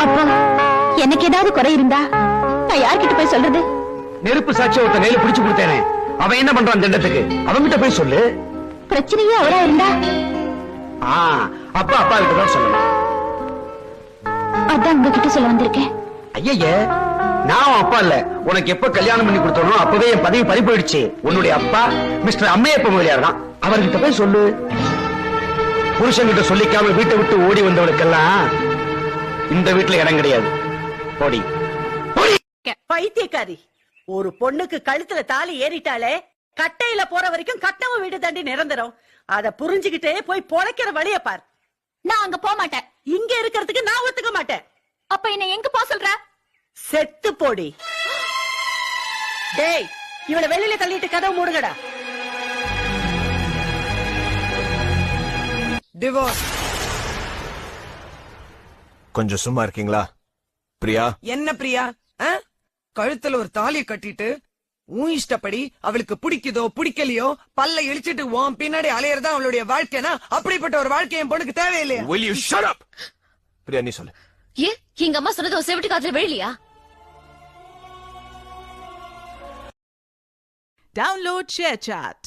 அப்போ எனக்கு ஏதாவது குறை இருந்தா நான் யார்கிட்ட போய் சொல்றது? நெருப்பு சாட்சி ஒருத்த கையில பிடிச்சு கொடுத்தேனே, அவன் என்ன பண்றான் திண்டத்துக்கு? அவன்கிட்ட போய் சொல்லு. பிரச்சனையே அவரா இருந்தா அப்பா அப்பா கிட்ட தான் சொல்லணும். அதான் உங்ககிட்ட சொல்ல வந்திருக்கேன். ஐயே, நான் அப்பா இல்ல. உனக்கு எப்ப கல்யாணம் பண்ணி கொடுத்தனோ அப்பவே என் பதவி பறி போயிடுச்சு. உன்னுடைய அப்பா மிஸ்டர் அம்மையப்ப முதலியார் தான். அவர்கிட்ட போய் சொல்லு. புருஷன்கிட்ட சொல்லிக்காம வீட்டை விட்டு ஓடி வந்தவளுக்கெல்லாம் இந்த வீட்டுல இடம் கிடையாது. ஓடி பைத்தியக்காரி, ஒரு பொண்ணுக்கு கழுத்துல தாலி ஏறிட்டாலே கட்டையில போற வரைக்கும் கட்டவும் வீடு தாண்டி நிரந்தரம். அத புரிஞ்சுகிட்டே போய் பொழைக்கிற வழிய பார். நான் அங்க போக மாட்டேன். இங்க இருக்கிறதுக்கு நான் ஒத்துக்க மாட்டேன். அப்ப என்ன எங்க போ சொல்ற? செத்து போடி. டேய், இவளை வெளியில தள்ளிட்டு கதவு மூடுங்கடா. டிவோர்ஸ். கொஞ்சம் சும்மா இருக்கீங்களா? பிரியா. என்ன பிரியா? கழுத்துல ஒரு தாலியை கட்டிட்டு உன் இஷ்டப்படி அவளுக்கு பிடிக்குதோ பிடிக்கலையோ பல்ல இழிச்சிட்டு உன் பின்னாடி அலையறதா அவளுடைய வாழ்க்கைனா, அப்படிப்பட்ட ஒரு வாழ்க்கை என் பொண்ணுக்கு தேவையில்லையா? Will you shut up? Priya, நீ சொல்லு. ஏ, எங்க அம்மா சொன்னது செவிட்டு காதுல விழலையா? Download ShareChat.